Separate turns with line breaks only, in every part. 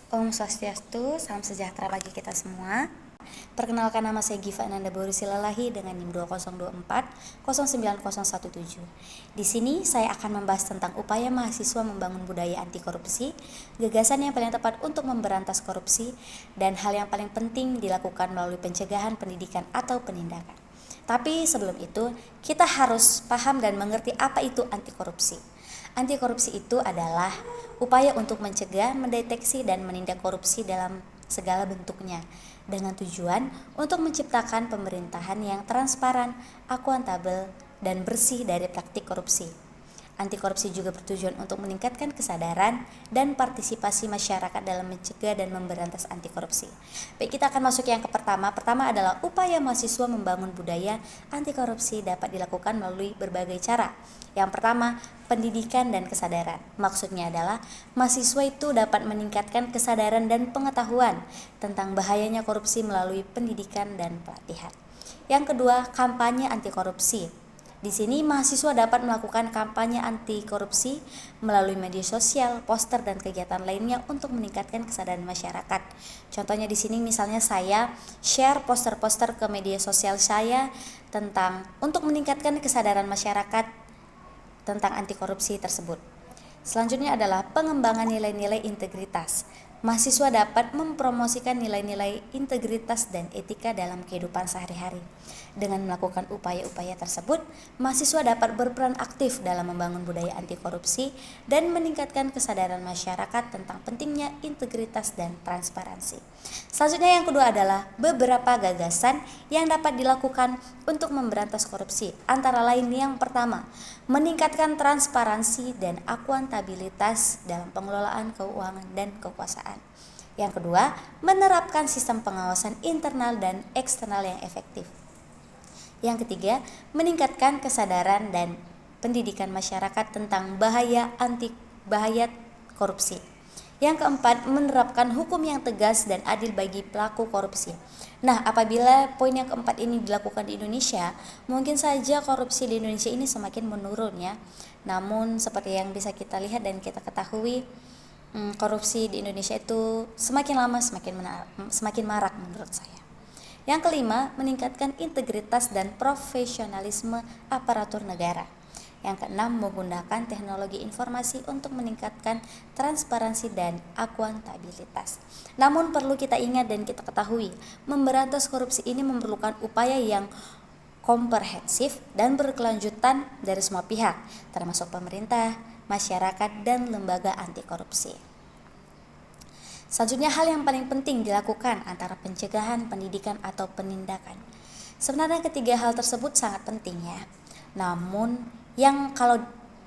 Om Swastiastu, salam sejahtera bagi kita semua. Perkenalkan, nama saya Giva Ananda Boru Silalahi dengan NIM 2024 09017. Di sini saya akan membahas tentang upaya mahasiswa membangun budaya anti korupsi, gagasan yang paling tepat untuk memberantas korupsi, dan hal yang paling penting dilakukan melalui pencegahan, pendidikan, atau penindakan. Tapi sebelum itu, kita harus paham dan mengerti apa itu anti korupsi. Anti korupsi itu adalah upaya untuk mencegah, mendeteksi, dan menindak korupsi dalam segala bentuknya, dengan tujuan untuk menciptakan pemerintahan yang transparan, akuntabel, dan bersih dari praktik korupsi. Anti korupsi juga bertujuan untuk meningkatkan kesadaran dan partisipasi masyarakat dalam mencegah dan memberantas anti korupsi. Baik, kita akan masuk yang pertama. Pertama adalah upaya mahasiswa membangun budaya anti korupsi dapat dilakukan melalui berbagai cara. Yang pertama, pendidikan dan kesadaran. Maksudnya adalah mahasiswa itu dapat meningkatkan kesadaran dan pengetahuan tentang bahayanya korupsi melalui pendidikan dan pelatihan. Yang kedua, kampanye anti korupsi. Di sini mahasiswa dapat melakukan kampanye anti korupsi melalui media sosial, poster, dan kegiatan lainnya untuk meningkatkan kesadaran masyarakat. Contohnya di sini misalnya saya share poster-poster ke media sosial saya untuk meningkatkan kesadaran masyarakat tentang anti korupsi tersebut. Selanjutnya adalah pengembangan nilai-nilai integritas. Mahasiswa dapat mempromosikan nilai-nilai integritas dan etika dalam kehidupan sehari-hari. Dengan melakukan upaya-upaya tersebut, mahasiswa dapat berperan aktif dalam membangun budaya anti korupsi dan meningkatkan kesadaran masyarakat tentang pentingnya integritas dan transparansi. Selanjutnya yang kedua adalah beberapa gagasan yang dapat dilakukan untuk memberantas korupsi. Antara lain yang pertama, meningkatkan transparansi dan akuntabilitas dalam pengelolaan keuangan dan kekuasaan. Yang kedua, menerapkan sistem pengawasan internal dan eksternal yang efektif. Yang ketiga, meningkatkan kesadaran dan pendidikan masyarakat tentang bahaya korupsi. Yang keempat, menerapkan hukum yang tegas dan adil bagi pelaku korupsi. Nah, apabila poin yang keempat ini dilakukan di Indonesia, mungkin saja korupsi di Indonesia ini semakin menurun ya. Namun seperti yang bisa kita lihat dan kita ketahui, korupsi di Indonesia itu semakin lama semakin marak menurut saya. Yang kelima, meningkatkan integritas dan profesionalisme aparatur negara. Yang keenam, menggunakan teknologi informasi untuk meningkatkan transparansi dan akuntabilitas. Namun perlu kita ingat dan kita ketahui, memberantas korupsi ini memerlukan upaya yang komprehensif dan berkelanjutan dari semua pihak, termasuk pemerintah, masyarakat, dan lembaga anti korupsi. Selanjutnya, hal yang paling penting dilakukan antara pencegahan, pendidikan, atau penindakan. Sebenarnya ketiga hal tersebut sangat penting ya. Namun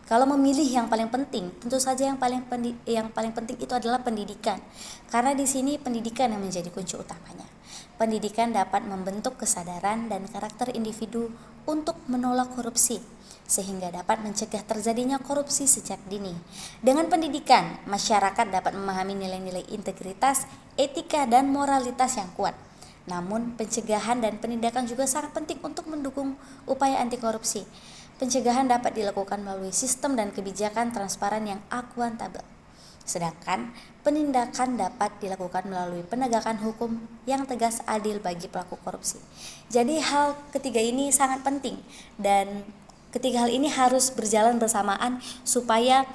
kalau memilih yang paling penting, tentu saja yang paling penting itu adalah pendidikan. Karena di sini pendidikan yang menjadi kunci utamanya. Pendidikan dapat membentuk kesadaran dan karakter individu untuk menolak korupsi, sehingga dapat mencegah terjadinya korupsi sejak dini. Dengan pendidikan, masyarakat dapat memahami nilai-nilai integritas, etika, dan moralitas yang kuat. Namun, pencegahan dan penindakan juga sangat penting untuk mendukung upaya anti korupsi. Pencegahan dapat dilakukan melalui sistem dan kebijakan transparan yang akuntabel. Sedangkan penindakan dapat dilakukan melalui penegakan hukum yang tegas, adil bagi pelaku korupsi. Jadi hal ketiga ini sangat penting dan ketiga hal ini harus berjalan bersamaan supaya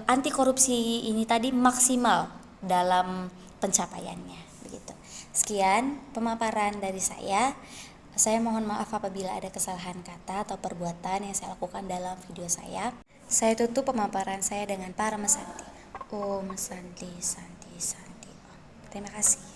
anti korupsi ini tadi maksimal dalam pencapaiannya. Begitu. Sekian pemaparan dari saya. Saya mohon maaf apabila ada kesalahan kata atau perbuatan yang saya lakukan dalam video saya. Saya tutup pemaparan saya dengan Parama Santi. Om Santi Santi Santi Om. Terima kasih.